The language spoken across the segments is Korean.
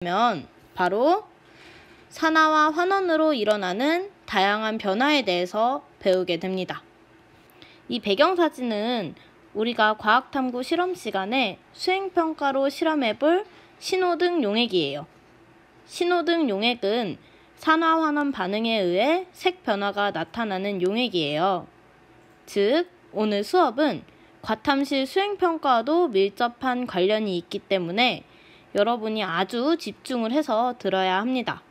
면 바로 산화와 환원으로 일어나는 다양한 변화에 대해서 배우게 됩니다. 이 배경사진은 우리가 과학탐구 실험 시간에 수행평가로 실험해볼 신호등 용액이에요. 신호등 용액은 산화환원 반응에 의해 색 변화가 나타나는 용액이에요. 즉, 오늘 수업은 과탐실 수행평가와도 밀접한 관련이 있기 때문에 여러분이 아주 집중을 해서 들어야 합니다.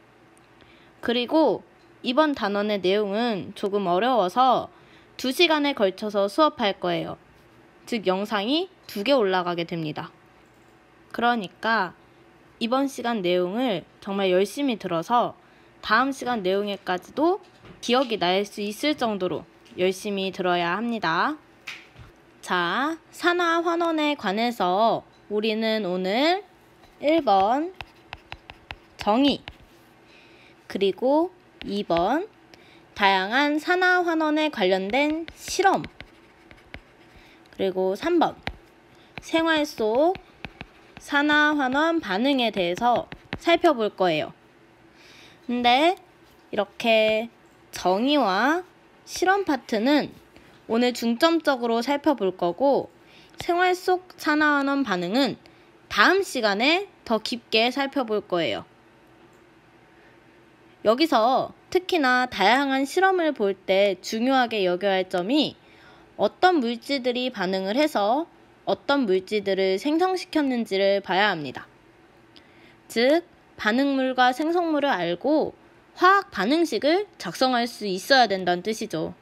그리고 이번 단원의 내용은 조금 어려워서 2시간에 걸쳐서 수업할 거예요. 즉 영상이 2개 올라가게 됩니다. 그러니까 이번 시간 내용을 정말 열심히 들어서 다음 시간 내용에까지도 기억이 날 수 있을 정도로 열심히 들어야 합니다. 자, 산화 환원에 관해서 우리는 오늘 1번 정의, 그리고 2번 다양한 산화 환원에 관련된 실험, 그리고 3번 생활 속 산화 환원 반응에 대해서 살펴볼 거예요. 근데 이렇게 정의와 실험 파트는 오늘 중점적으로 살펴볼 거고, 생활 속 산화 환원 반응은 다음 시간에 더 깊게 살펴볼 거예요. 여기서 특히나 다양한 실험을 볼 때 중요하게 여겨야 할 점이 어떤 물질들이 반응을 해서 어떤 물질들을 생성시켰는지를 봐야 합니다. 즉, 반응물과 생성물을 알고 화학 반응식을 작성할 수 있어야 된다는 뜻이죠.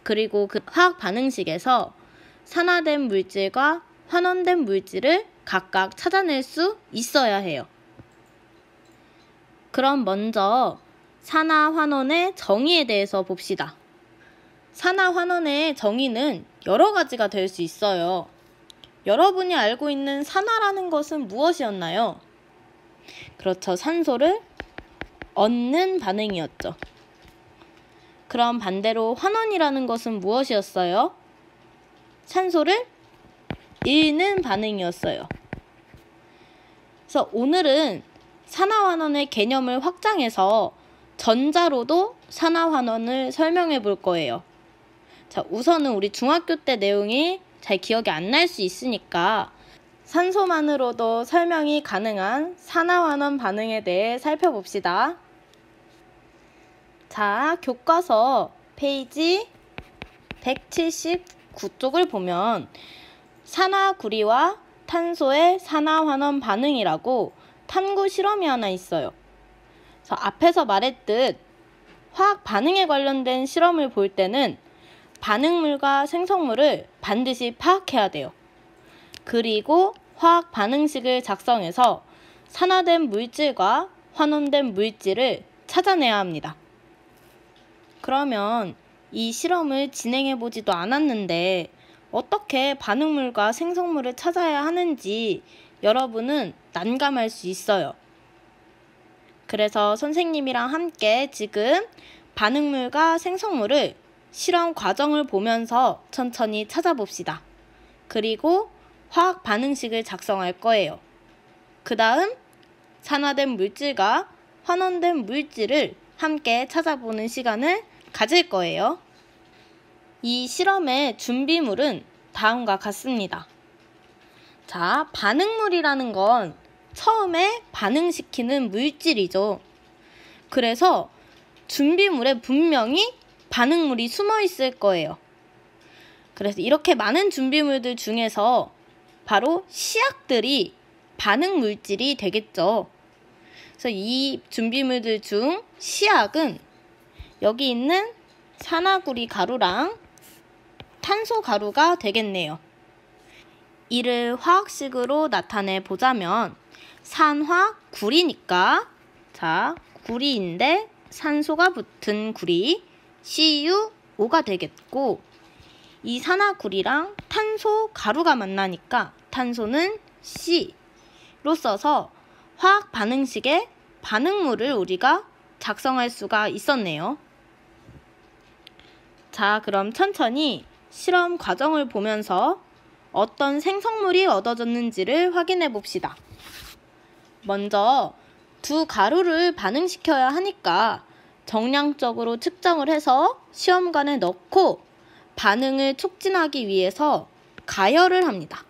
그리고 그 화학 반응식에서 산화된 물질과 환원된 물질을 각각 찾아낼 수 있어야 해요. 그럼 먼저 산화 환원의 정의에 대해서 봅시다. 산화 환원의 정의는 여러 가지가 될 수 있어요. 여러분이 알고 있는 산화라는 것은 무엇이었나요? 그렇죠. 산소를 얻는 반응이었죠. 그럼 반대로 환원이라는 것은 무엇이었어요? 산소를 잃는 반응이었어요. 그래서 오늘은 산화환원의 개념을 확장해서 전자로도 산화환원을 설명해 볼 거예요. 자, 우선은 우리 중학교 때 내용이 잘 기억이 안 날 수 있으니까 산소만으로도 설명이 가능한 산화환원 반응에 대해 살펴봅시다. 자, 교과서 페이지 179쪽을 보면 산화구리와 탄소의 산화환원 반응이라고 탐구 실험이 하나 있어요. 그래서 앞에서 말했듯 화학 반응에 관련된 실험을 볼 때는 반응물과 생성물을 반드시 파악해야 돼요. 그리고 화학 반응식을 작성해서 산화된 물질과 환원된 물질을 찾아내야 합니다. 그러면 이 실험을 진행해 보지도 않았는데 어떻게 반응물과 생성물을 찾아야 하는지 여러분은 난감할 수 있어요. 그래서 선생님이랑 함께 지금 반응물과 생성물을 실험 과정을 보면서 천천히 찾아봅시다. 그리고 화학 반응식을 작성할 거예요. 그 다음 산화된 물질과 환원된 물질을 함께 찾아보는 시간을 가질 거예요. 이 실험의 준비물은 다음과 같습니다. 자, 반응물이라는 건 처음에 반응시키는 물질이죠. 그래서 준비물에 분명히 반응물이 숨어 있을 거예요. 그래서 이렇게 많은 준비물들 중에서 바로 시약들이 반응물질이 되겠죠. 그래서 이 준비물들 중 시약은 여기 있는 산화구리 가루랑 탄소 가루가 되겠네요. 이를 화학식으로 나타내 보자면 산화구리니까, 자, 구리인데 산소가 붙은 구리 CuO가 되겠고, 이 산화구리랑 탄소 가루가 만나니까 탄소는 C로 써서 화학 반응식의 반응물을 우리가 작성할 수가 있었네요. 자, 그럼 천천히 실험 과정을 보면서 어떤 생성물이 얻어졌는지를 확인해 봅시다. 먼저 두 가루를 반응시켜야 하니까 정량적으로 측정을 해서 시험관에 넣고 반응을 촉진하기 위해서 가열을 합니다.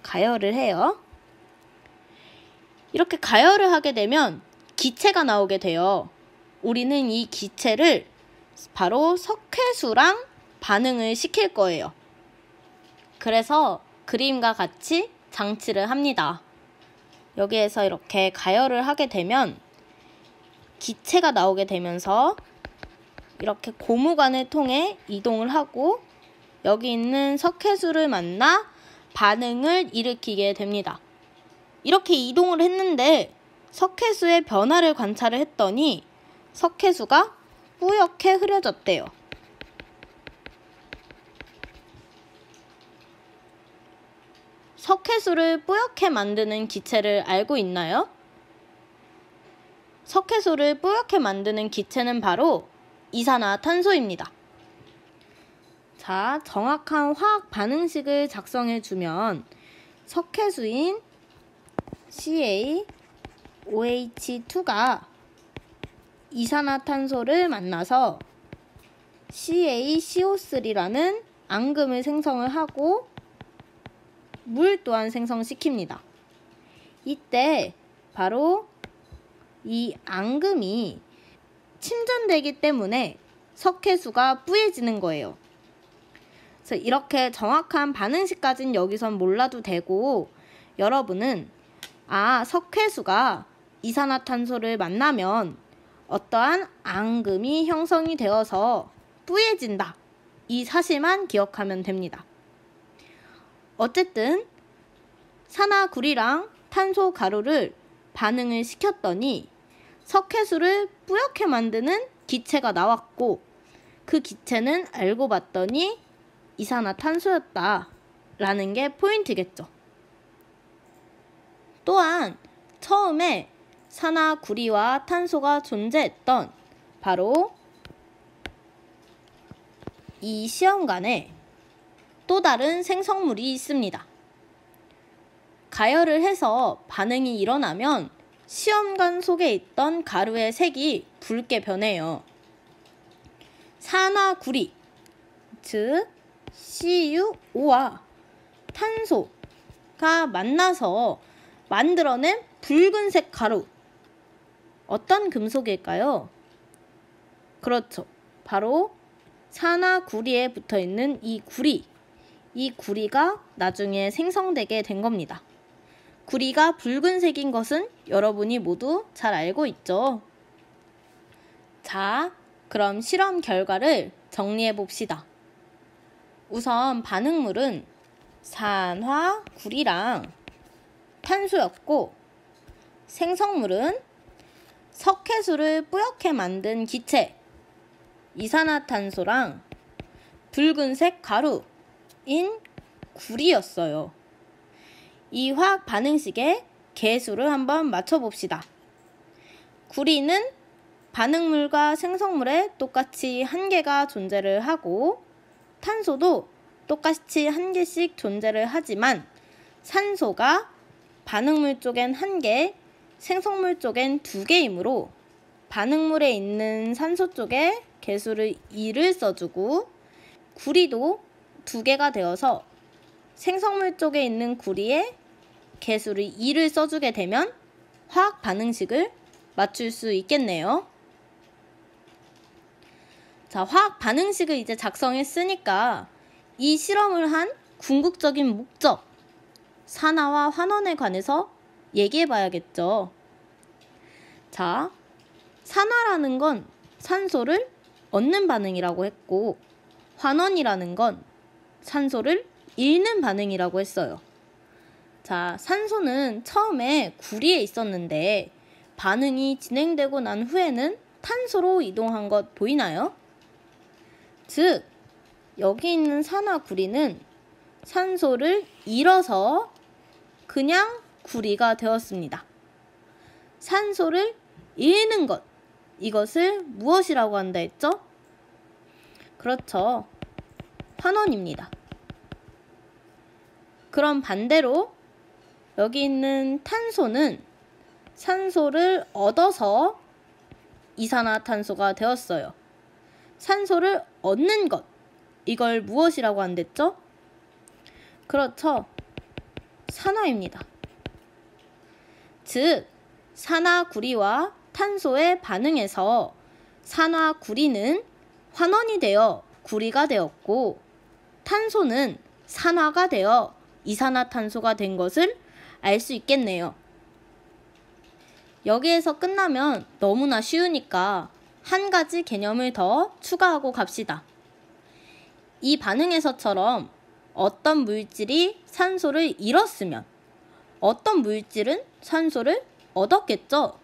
가열을 해요. 이렇게 가열을 하게 되면 기체가 나오게 돼요. 우리는 이 기체를 바로 석회수랑 반응을 시킬 거예요. 그래서 그림과 같이 장치를 합니다. 여기에서 이렇게 가열을 하게 되면 기체가 나오게 되면서 이렇게 고무관을 통해 이동을 하고 여기 있는 석회수를 만나 반응을 일으키게 됩니다. 이렇게 이동을 했는데 석회수의 변화를 관찰을 했더니 석회수가 뿌옇게 흐려졌대요. 석회수를 뿌옇게 만드는 기체를 알고 있나요? 석회수를 뿌옇게 만드는 기체는 바로 이산화탄소입니다. 자, 정확한 화학 반응식을 작성해주면 석회수인 CaOH2가 이산화탄소를 만나서 CaCO3라는 앙금을 생성을 하고 물 또한 생성시킵니다. 이때 바로 이 앙금이 침전되기 때문에 석회수가 뿌얘지는 거예요. 그래서 이렇게 정확한 반응식까지는 여기선 몰라도 되고 여러분은 석회수가 이산화탄소를 만나면 어떠한 앙금이 형성이 되어서 뿌얘진다. 이 사실만 기억하면 됩니다. 어쨌든 산화구리랑 탄소 가루를 반응을 시켰더니 석회수를 뿌옇게 만드는 기체가 나왔고 그 기체는 알고 봤더니 이산화탄소였다 라는 게 포인트겠죠. 또한 처음에 산화구리와 탄소가 존재했던 바로 이 시험관에 또 다른 생성물이 있습니다. 가열을 해서 반응이 일어나면 시험관 속에 있던 가루의 색이 붉게 변해요. 산화구리, 즉 CuO와 탄소가 만나서 만들어낸 붉은색 가루. 어떤 금속일까요? 그렇죠. 바로 산화구리에 붙어있는 이 구리. 이 구리가 나중에 생성되게 된 겁니다. 구리가 붉은색인 것은 여러분이 모두 잘 알고 있죠? 자, 그럼 실험 결과를 정리해 봅시다. 우선 반응물은 산화구리랑 탄소였고 생성물은 석회수를 뿌옇게 만든 기체 이산화탄소랑 붉은색 가루인 구리였어요. 이 화학 반응식의 개수를 한번 맞춰봅시다. 구리는 반응물과 생성물에 똑같이 한 개가 존재를 하고 탄소도 똑같이 한 개씩 존재를 하지만 산소가 반응물 쪽엔 한 개, 생성물 쪽엔 두 개이므로 반응물에 있는 산소 쪽에 개수를 2를 써주고 구리도 두 개가 되어서 생성물 쪽에 있는 구리에 개수를 2를 써주게 되면 화학 반응식을 맞출 수 있겠네요. 자, 화학 반응식을 이제 작성했으니까 이 실험을 한 궁극적인 목적, 산화와 환원에 관해서 얘기해 봐야겠죠. 자, 산화라는 건 산소를 얻는 반응이라고 했고 환원이라는 건 산소를 잃는 반응이라고 했어요. 자, 산소는 처음에 구리에 있었는데 반응이 진행되고 난 후에는 탄소로 이동한 것 보이나요? 즉, 여기 있는 산화구리는 산소를 잃어서 그냥 구리가 되었습니다. 산소를 잃는 것, 이것을 무엇이라고 한다 했죠? 그렇죠. 환원입니다. 그럼 반대로 여기 있는 탄소는 산소를 얻어서 이산화탄소가 되었어요. 산소를 얻는 것, 이걸 무엇이라고 한댔죠? 그렇죠. 산화입니다. 즉, 산화구리와 탄소의 반응에서 산화구리는 환원이 되어 구리가 되었고, 탄소는 산화가 되어 이산화탄소가 된 것을 알 수 있겠네요. 여기에서 끝나면 너무나 쉬우니까 한 가지 개념을 더 추가하고 갑시다. 이 반응에서처럼 어떤 물질이 산소를 잃었으면 어떤 물질은 산소를 얻었겠죠.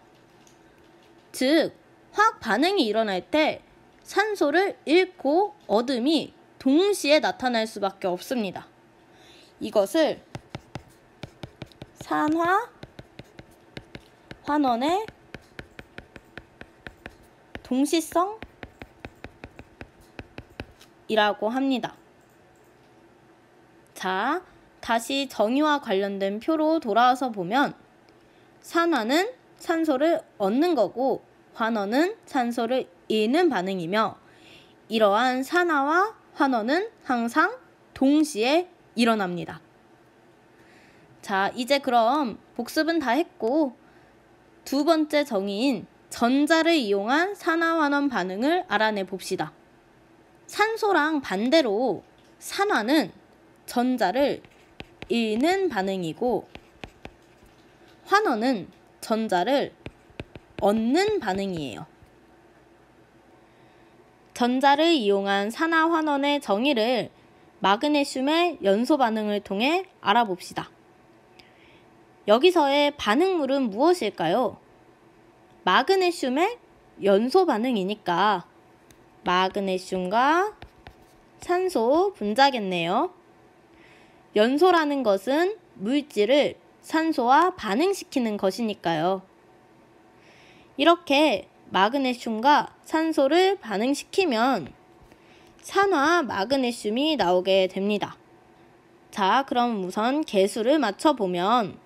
즉, 화학 반응이 일어날 때 산소를 잃고 얻음이 동시에 나타날 수밖에 없습니다. 이것을 산화 환원의 동시성이라고 합니다. 자, 다시 정의와 관련된 표로 돌아와서 보면 산화는 산소를 얻는 거고 환원은 산소를 잃는 반응이며, 이러한 산화와 환원은 항상 동시에 일어납니다. 자, 이제 그럼 복습은 다 했고 두 번째 정의인 전자를 이용한 산화환원 반응을 알아내 봅시다. 산소랑 반대로 산화는 전자를 잃는 반응이고 환원은 전자를 얻는 반응이에요. 전자를 이용한 산화환원의 정의를 마그네슘의 연소 반응을 통해 알아봅시다. 여기서의 반응물은 무엇일까요? 마그네슘의 연소 반응이니까 마그네슘과 산소 분자겠네요. 연소라는 것은 물질을 산소와 반응시키는 것이니까요. 이렇게 마그네슘과 산소를 반응시키면 산화 마그네슘이 나오게 됩니다. 자, 그럼 우선 개수를 맞춰보면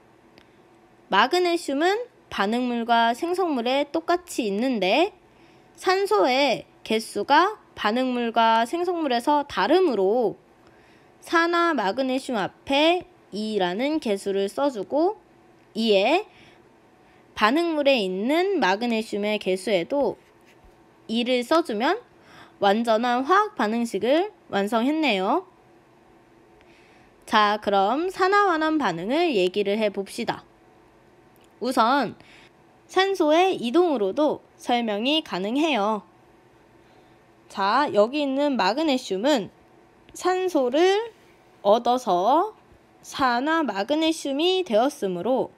마그네슘은 반응물과 생성물에 똑같이 있는데 산소의 개수가 반응물과 생성물에서 다르므로 산화 마그네슘 앞에 2라는 개수를 써주고 이에 반응물에 있는 마그네슘의 개수에도 2를 써주면 완전한 화학 반응식을 완성했네요. 자, 그럼 산화환원 반응을 얘기를 해봅시다. 우선 산소의 이동으로도 설명이 가능해요. 자, 여기 있는 마그네슘은 산소를 얻어서 산화 마그네슘이 되었으므로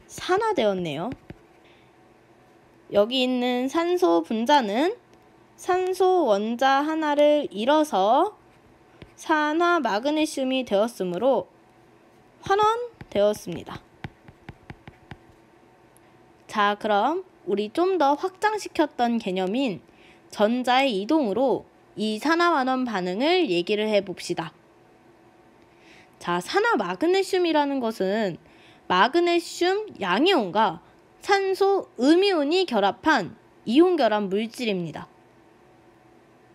산화되었네요. 여기 있는 산소 분자는 산소 원자 하나를 잃어서 산화 마그네슘이 되었으므로 환원되었습니다. 자, 그럼 우리 좀 더 확장시켰던 개념인 전자의 이동으로 이 산화환원 반응을 얘기를 해봅시다. 자, 산화 마그네슘이라는 것은 마그네슘 양이온과 산소 음이온이 결합한 이온 결합 물질입니다.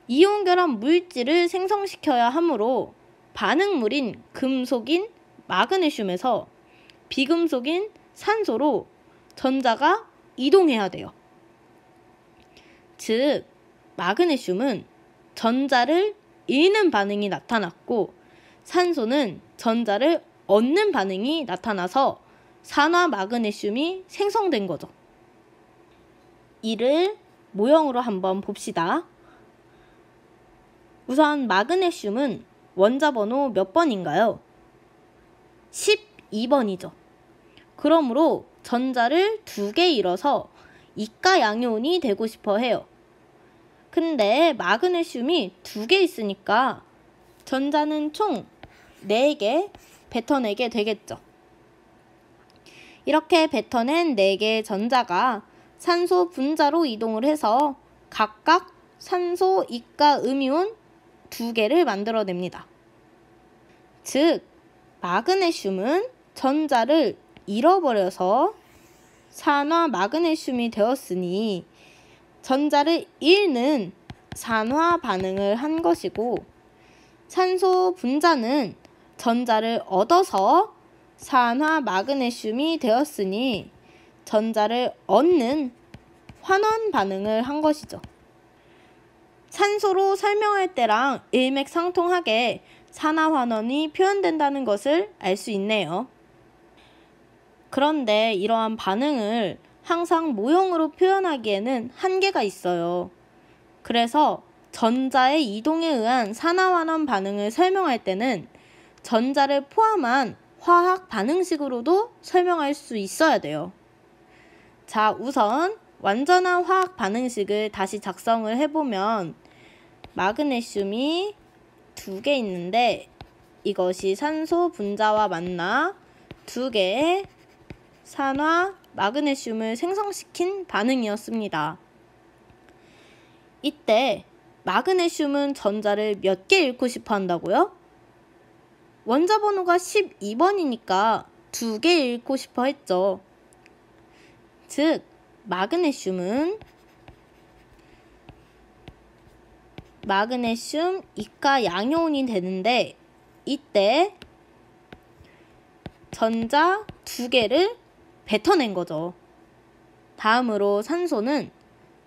이온 결합 물질을 생성시켜야 하므로 반응물인 금속인 마그네슘에서 비금속인 산소로 전자가 이동해야 돼요. 즉, 마그네슘은 전자를 잃는 반응이 나타났고 산소는 전자를 얻는 반응이 나타나서 산화 마그네슘이 생성된 거죠. 이를 모형으로 한번 봅시다. 우선 마그네슘은 원자 번호 몇 번인가요? 12번이죠. 그러므로 전자를 2개 잃어서 이가 양이온이 되고 싶어 해요. 근데 마그네슘이 2개 있으니까 전자는 총 4개 뱉어내게 되겠죠. 이렇게 뱉어낸 4개의 전자가 산소 분자로 이동을 해서 각각 산소 이가 음이온 2개를 만들어냅니다. 즉, 마그네슘은 전자를 잃어버려서 산화 마그네슘이 되었으니 전자를 잃는 산화 반응을 한 것이고, 산소 분자는 전자를 얻어서 산화 마그네슘이 되었으니 전자를 얻는 환원 반응을 한 것이죠. 산소로 설명할 때랑 일맥상통하게 산화환원이 표현된다는 것을 알 수 있네요. 그런데 이러한 반응을 항상 모형으로 표현하기에는 한계가 있어요. 그래서 전자의 이동에 의한 산화환원 반응을 설명할 때는 전자를 포함한 화학 반응식으로도 설명할 수 있어야 돼요. 자, 우선 완전한 화학 반응식을 다시 작성을 해보면 마그네슘이 2개 있는데 이것이 산소 분자와 만나 2개의 산화 마그네슘을 생성시킨 반응이었습니다. 이때 마그네슘은 전자를 몇 개 잃고 싶어 한다고요? 원자 번호가 12번이니까 2개 잃고 싶어 했죠. 즉, 마그네슘 이가 양이온이 되는데 이때 전자 2개를 뱉어낸 거죠. 다음으로 산소는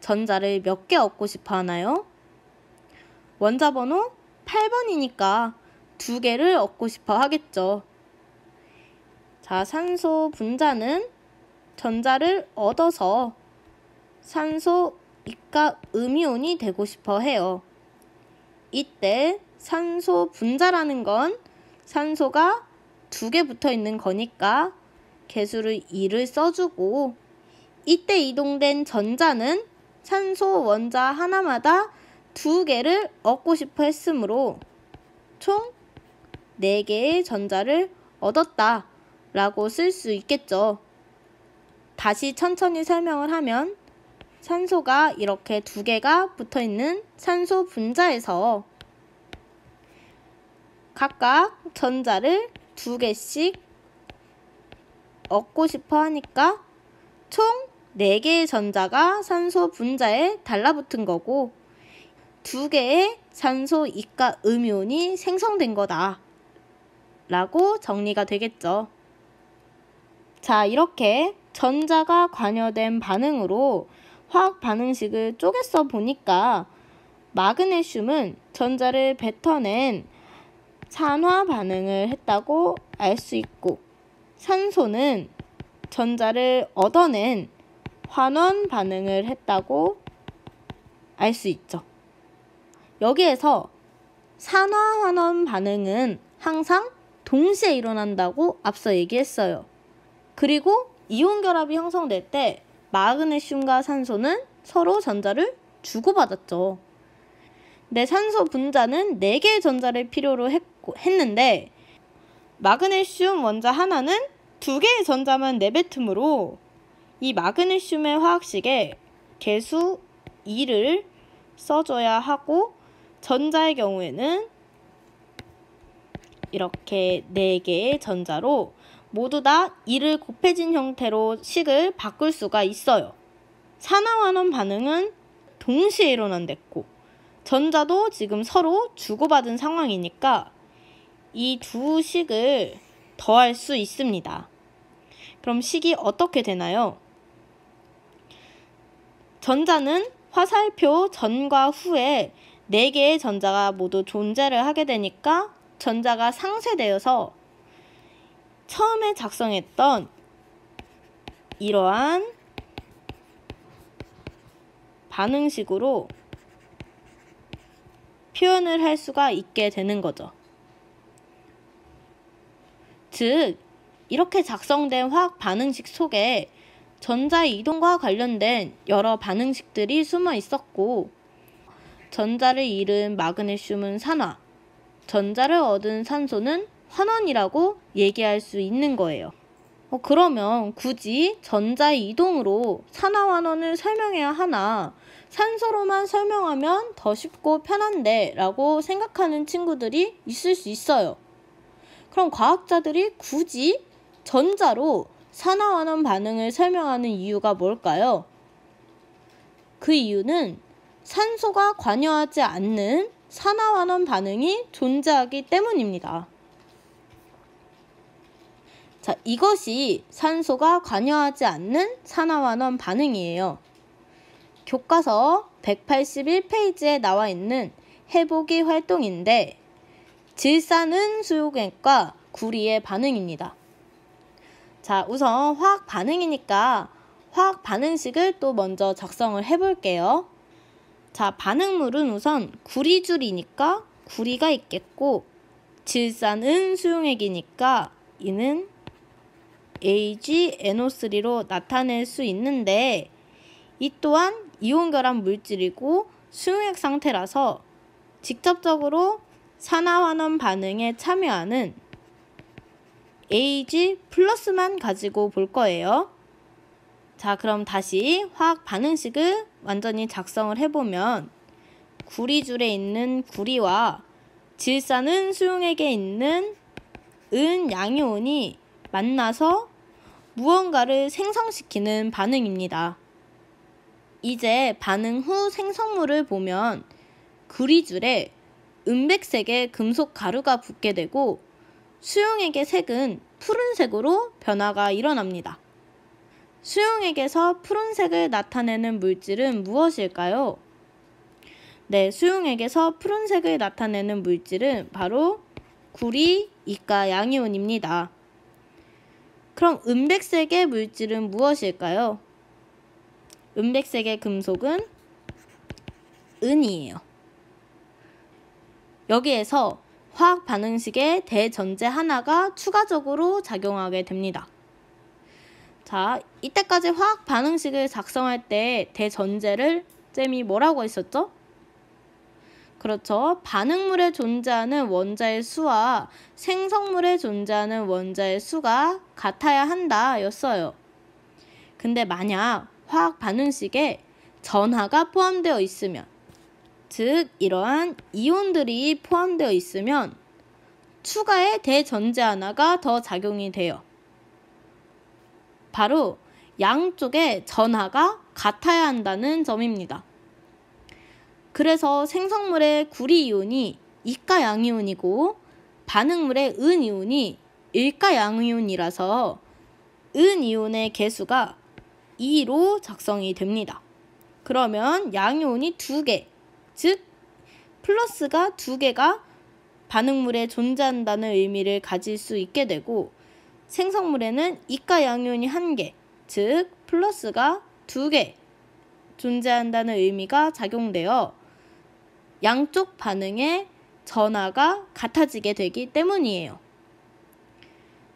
전자를 몇 개 얻고 싶어 하나요? 원자 번호 8번이니까 2개를 얻고 싶어 하겠죠. 자, 산소 분자는 전자를 얻어서 산소 이가 음이온이 되고 싶어 해요. 이때 산소 분자라는 건 산소가 2개 붙어 있는 거니까 개수를 2를 써주고, 이때 이동된 전자는 산소 원자 하나마다 2개를 얻고 싶어 했으므로 총 4개의 전자를 얻었다 라고 쓸 수 있겠죠. 다시 천천히 설명을 하면 산소가 이렇게 2개가 붙어있는 산소 분자에서 각각 전자를 2개씩 얻고 싶어 하니까 총 4개의 전자가 산소 분자에 달라붙은 거고 2개의 산소 이가 음이온이 생성된 거다 라고 정리가 되겠죠. 자, 이렇게 전자가 관여된 반응으로 화학 반응식을 쪼개서 보니까 마그네슘은 전자를 뱉어낸 산화 반응을 했다고 알 수 있고, 산소는 전자를 얻어낸 환원 반응을 했다고 알 수 있죠. 여기에서 산화환원 반응은 항상 동시에 일어난다고 앞서 얘기했어요. 그리고 이온 결합이 형성될 때 마그네슘과 산소는 서로 전자를 주고받았죠. 근데 산소 분자는 4개의 전자를 필요로 했는데 마그네슘 원자 하나는 2개의 전자만 내뱉으므로 이 마그네슘의 화학식에 개수 2를 써줘야 하고, 전자의 경우에는 이렇게 4개의 전자로 모두 다 2를 곱해진 형태로 식을 바꿀 수가 있어요. 산화환원 반응은 동시에 일어난댔고 전자도 지금 서로 주고받은 상황이니까 이 두 식을 더할 수 있습니다. 그럼 식이 어떻게 되나요? 전자는 화살표 전과 후에 4개의 전자가 모두 존재를 하게 되니까 전자가 상쇄되어서 처음에 작성했던 이러한 반응식으로 표현을 할 수가 있게 되는 거죠. 즉, 이렇게 작성된 화학 반응식 속에 전자의 이동과 관련된 여러 반응식들이 숨어 있었고, 전자를 잃은 마그네슘은 산화, 전자를 얻은 산소는 환원이라고 얘기할 수 있는 거예요. 그러면 굳이 전자의 이동으로 산화환원을 설명해야 하나, 산소로만 설명하면 더 쉽고 편한데 라고 생각하는 친구들이 있을 수 있어요. 그럼 과학자들이 굳이 전자로 산화환원 반응을 설명하는 이유가 뭘까요? 그 이유는 산소가 관여하지 않는 산화환원 반응이 존재하기 때문입니다. 자, 이것이 산소가 관여하지 않는 산화환원 반응이에요. 교과서 181페이지에 나와 있는 해보기 활동인데 질산은수용액과 구리의 반응입니다. 자, 우선 화학 반응이니까 화학 반응식을 또 먼저 작성을 해볼게요. 자, 반응물은 우선 구리줄이니까 구리가 있겠고, 질산은수용액이니까 이는 AgNO3로 나타낼 수 있는데, 이 또한 이온결합 물질이고 수용액 상태라서 직접적으로 산화환원 반응에 참여하는 Ag+만 가지고 볼 거예요. 자, 그럼 다시 화학 반응식을 완전히 작성을 해보면 구리줄에 있는 구리와 질산은수용액에 있는 은양이온이 만나서 무언가를 생성시키는 반응입니다. 이제 반응 후 생성물을 보면 구리줄에 은백색의 금속 가루가 붙게 되고 수용액의 색은 푸른색으로 변화가 일어납니다. 수용액에서 푸른색을 나타내는 물질은 무엇일까요? 네, 수용액에서 푸른색을 나타내는 물질은 바로 구리, 이가 양이온입니다. 그럼 은백색의 물질은 무엇일까요? 은백색의 금속은 은이에요. 여기에서 화학 반응식에 대전제 하나가 추가적으로 작용하게 됩니다. 자, 이때까지 화학 반응식을 작성할 때 대전제를 쌤이 뭐라고 했었죠? 그렇죠. 반응물에 존재하는 원자의 수와 생성물에 존재하는 원자의 수가 같아야 한다 였어요. 근데 만약 화학 반응식에 전하가 포함되어 있으면, 즉 이러한 이온들이 포함되어 있으면 추가의 대전제 하나가 더 작용이 돼요. 바로 양쪽의 전하가 같아야 한다는 점입니다. 그래서 생성물의 구리이온이 이가양이온이고 반응물의 은이온이 일가양이온이라서 은이온의 개수가 2로 작성이 됩니다. 그러면 양이온이 2개, 즉 플러스가 2개가 반응물에 존재한다는 의미를 가질 수 있게 되고, 생성물에는 이가양이온이 1개, 즉 플러스가 2개 존재한다는 의미가 작용되어 양쪽 반응의 전하가 같아지게 되기 때문이에요.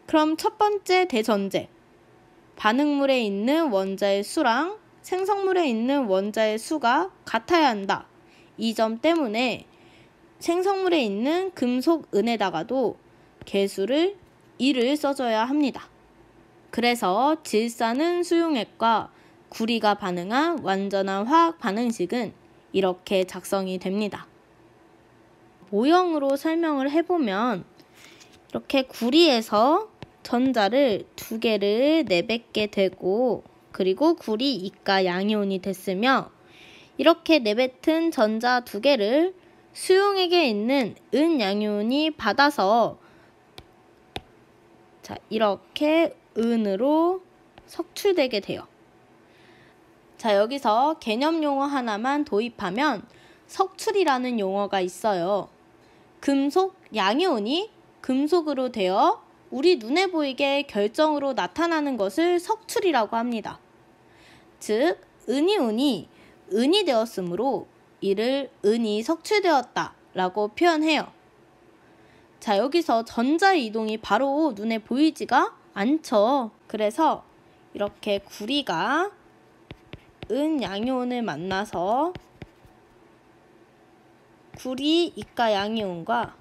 그럼 첫 번째 대전제, 반응물에 있는 원자의 수랑 생성물에 있는 원자의 수가 같아야 한다. 이 점 때문에 생성물에 있는 금속 은에다가도 개수를 2를 써줘야 합니다. 그래서 질산은수용액과 구리가 반응한 완전한 화학 반응식은 이렇게 작성이 됩니다. 모형으로 설명을 해보면 이렇게 구리에서 전자를 2개를 내뱉게 되고, 그리고 구리 이가 양이온이 됐으며, 이렇게 내뱉은 전자 2개를 수용액에 있는 은양이온이 받아서 자, 이렇게 은으로 석출되게 돼요. 자, 여기서 개념 용어 하나만 도입하면 석출이라는 용어가 있어요. 금속 양이온이 금속으로 되어 우리 눈에 보이게 결정으로 나타나는 것을 석출이라고 합니다. 즉, 은이온이 은이 되었으므로 이를 은이 석출되었다 라고 표현해요. 자, 여기서 전자의 이동이 바로 눈에 보이지가 않죠. 그래서 이렇게 구리가 은양이온을 만나서 구리 이가 양이온과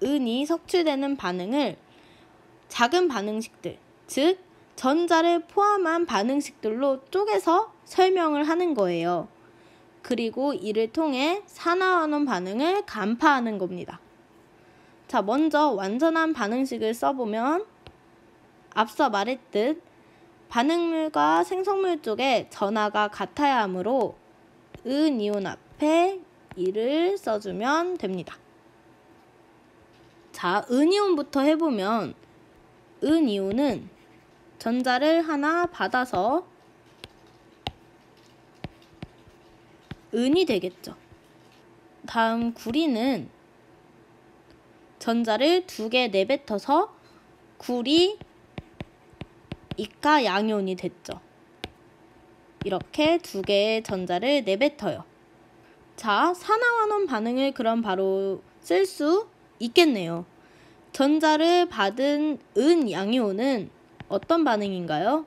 은이 석출되는 반응을 작은 반응식들, 즉 전자를 포함한 반응식들로 쪼개서 설명을 하는 거예요. 그리고 이를 통해 산화환원 반응을 간파하는 겁니다. 자, 먼저 완전한 반응식을 써보면 앞서 말했듯 반응물과 생성물 쪽에 전하가 같아야 하므로 은이온 앞에 이를 써주면 됩니다. 자, 은이온부터 해보면 은이온은 전자를 하나 받아서 은이 되겠죠. 다음 구리는 전자를 2개 내뱉어서 구리 이가 양이온이 됐죠. 이렇게 2개의 전자를 내뱉어요. 자, 산화환원 반응을 그럼 바로 쓸 수 있겠네요. 전자를 받은 은 양이온은 어떤 반응인가요?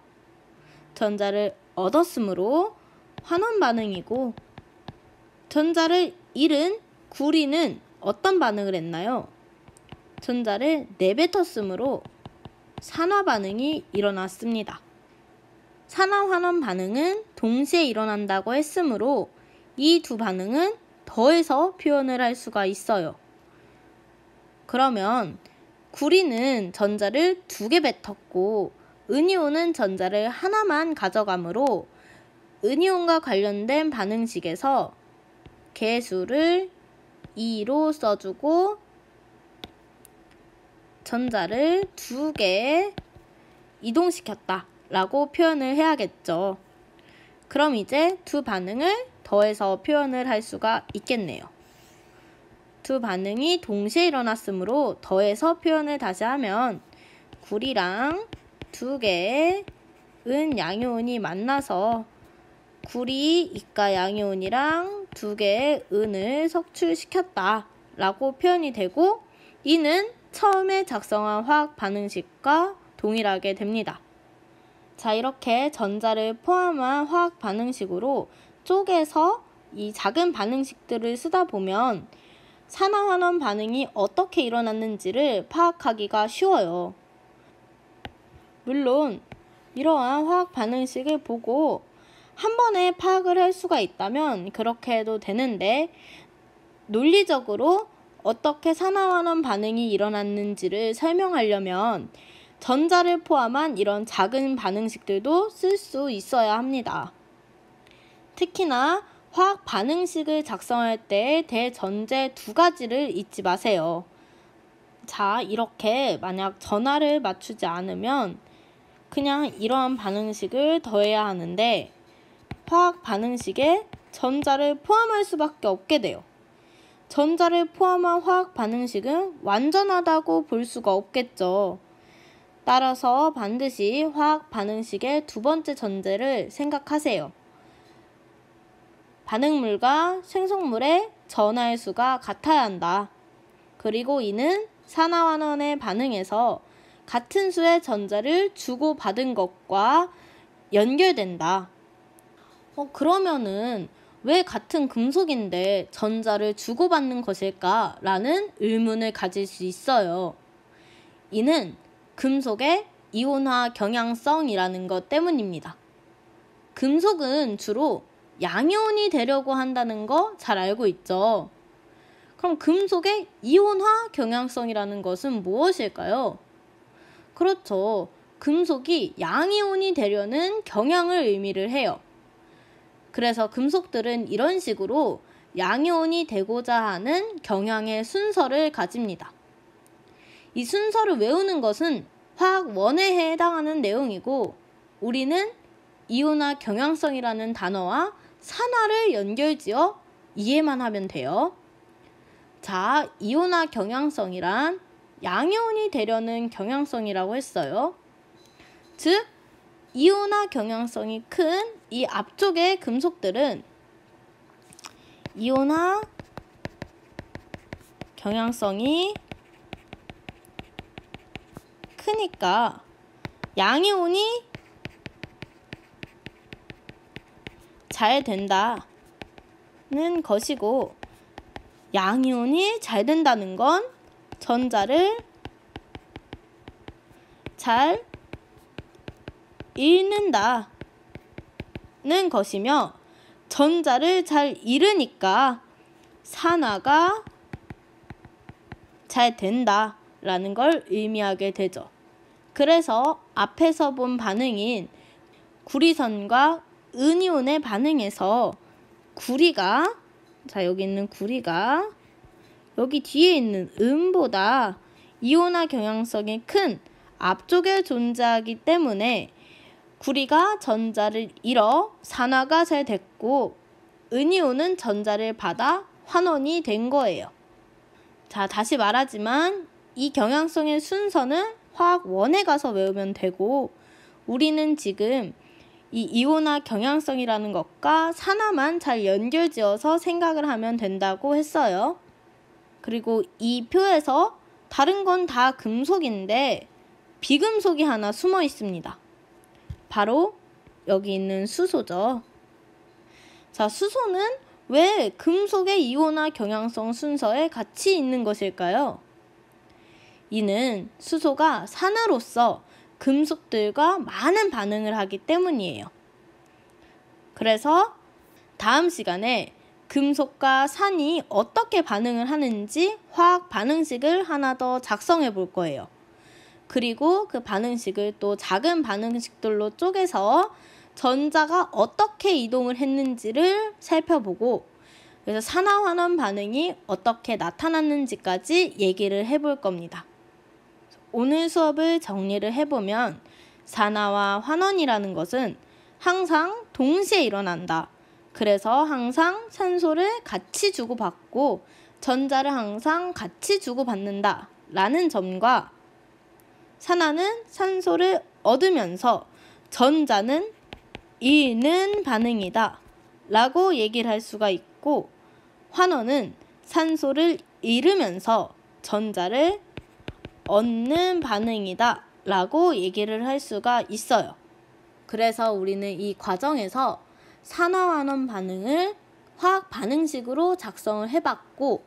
전자를 얻었으므로 환원 반응이고, 전자를 잃은 구리는 어떤 반응을 했나요? 전자를 내뱉었으므로 산화 반응이 일어났습니다. 산화환원 반응은 동시에 일어난다고 했으므로 이 두 반응은 더해서 표현을 할 수가 있어요. 그러면 구리는 전자를 2개 뱉었고 은이온은 전자를 하나만 가져가므로 은이온과 관련된 반응식에서 개수를 2로 써주고 전자를 2개 이동시켰다 라고 표현을 해야겠죠. 그럼 이제 두 반응을 더해서 표현을 할 수가 있겠네요. 두 반응이 동시에 일어났으므로 더해서 표현을 다시 하면 구리랑 2개의 은 양이온이 만나서 구리 이가 양이온이랑 2개의 은을 석출시켰다 라고 표현이 되고, 이는 처음에 작성한 화학 반응식과 동일하게 됩니다. 자, 이렇게 전자를 포함한 화학 반응식으로 쪼개서 이 작은 반응식들을 쓰다 보면 산화환원 반응이 어떻게 일어났는지를 파악하기가 쉬워요. 물론 이러한 화학 반응식을 보고 한 번에 파악을 할 수가 있다면 그렇게 해도 되는데, 논리적으로 어떻게 산화환원 반응이 일어났는지를 설명하려면 전자를 포함한 이런 작은 반응식들도 쓸 수 있어야 합니다. 특히나 화학 반응식을 작성할 때 대전제 2가지를 잊지 마세요. 자, 이렇게 만약 전하를 맞추지 않으면 그냥 이러한 반응식을 더해야 하는데 화학 반응식에 전자를 포함할 수밖에 없게 돼요. 전자를 포함한 화학 반응식은 완전하다고 볼 수가 없겠죠. 따라서 반드시 화학 반응식의 2번째 전제를 생각하세요. 반응물과 생성물의 전하의 수가 같아야 한다. 그리고 이는 산화환원의 반응에서 같은 수의 전자를 주고받은 것과 연결된다. 그러면은 왜 같은 금속인데 전자를 주고받는 것일까? 라는 의문을 가질 수 있어요. 이는 금속의 이온화 경향성이라는 것 때문입니다. 금속은 주로 양이온이 되려고 한다는 거 잘 알고 있죠? 그럼 금속의 이온화 경향성이라는 것은 무엇일까요? 그렇죠. 금속이 양이온이 되려는 경향을 의미를 해요. 그래서 금속들은 이런 식으로 양이온이 되고자 하는 경향의 순서를 가집니다. 이 순서를 외우는 것은 화학 원회에 해당하는 내용이고, 우리는 이온화 경향성이라는 단어와 산화를 연결지어 이해만 하면 돼요. 자, 이온화 경향성이란 양이온이 되려는 경향성이라고 했어요. 즉, 이온화 경향성이 큰 이 앞쪽의 금속들은 이온화 경향성이 크니까 양이온이 잘 된다는 것이고, 양이온이 잘 된다는 건 전자를 잘 잃는다는 것이며, 전자를 잘 잃으니까 산화가 잘 된다라는 걸 의미하게 되죠. 그래서 앞에서 본 반응인 구리선과 은이온의 반응에서 구리가, 자, 여기 있는 구리가 여기 뒤에 있는 은보다 이온화 경향성이 큰 앞쪽에 존재하기 때문에 구리가 전자를 잃어 산화가 잘 됐고 은이온은 전자를 받아 환원이 된 거예요. 자, 다시 말하지만 이 경향성의 순서는 화학 1에 가서 외우면 되고 우리는 지금 이 이온화 경향성이라는 것과 산화만 잘 연결지어서 생각을 하면 된다고 했어요. 그리고 이 표에서 다른 건 다 금속인데 비금속이 하나 숨어 있습니다. 바로 여기 있는 수소죠. 자, 수소는 왜 금속의 이온화 경향성 순서에 같이 있는 것일까요? 이는 수소가 산화로서 금속들과 많은 반응을 하기 때문이에요. 그래서 다음 시간에 금속과 산이 어떻게 반응을 하는지 화학 반응식을 하나 더 작성해 볼 거예요. 그리고 그 반응식을 또 작은 반응식들로 쪼개서 전자가 어떻게 이동을 했는지를 살펴보고 그래서 산화환원 반응이 어떻게 나타났는지까지 얘기를 해볼 겁니다. 오늘 수업을 정리를 해보면 산화와 환원이라는 것은 항상 동시에 일어난다. 그래서 항상 산소를 같이 주고받고 전자를 항상 같이 주고받는다 라는 점과 산화는 산소를 얻으면서 전자는 잃는 반응이다 라고 얘기를 할 수가 있고 환원은 산소를 잃으면서 전자를 얻는 반응이다 라고 얘기를 할 수가 있어요. 그래서 우리는 이 과정에서 산화환원 반응을 화학 반응식으로 작성을 해봤고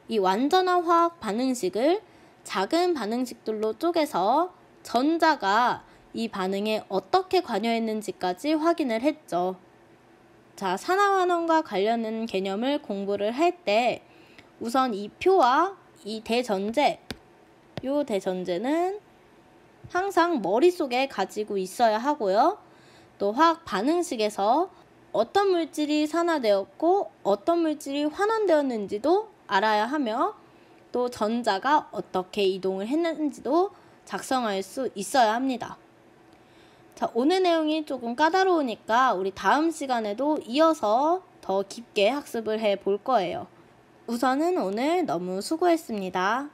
이 완전한 화학 반응식을 작은 반응식들로 쪼개서 전자가 이 반응에 어떻게 관여했는지까지 확인을 했죠. 자, 산화환원과 관련된 개념을 공부를 할 때 우선 이 표와 이 대전제, 요 대전제는 항상 머릿속에 가지고 있어야 하고요. 또 화학 반응식에서 어떤 물질이 산화되었고 어떤 물질이 환원되었는지도 알아야 하며 또 전자가 어떻게 이동을 했는지도 작성할 수 있어야 합니다. 자, 오늘 내용이 조금 까다로우니까 우리 다음 시간에도 이어서 더 깊게 학습을 해 볼 거예요. 우선은 오늘 너무 수고했습니다.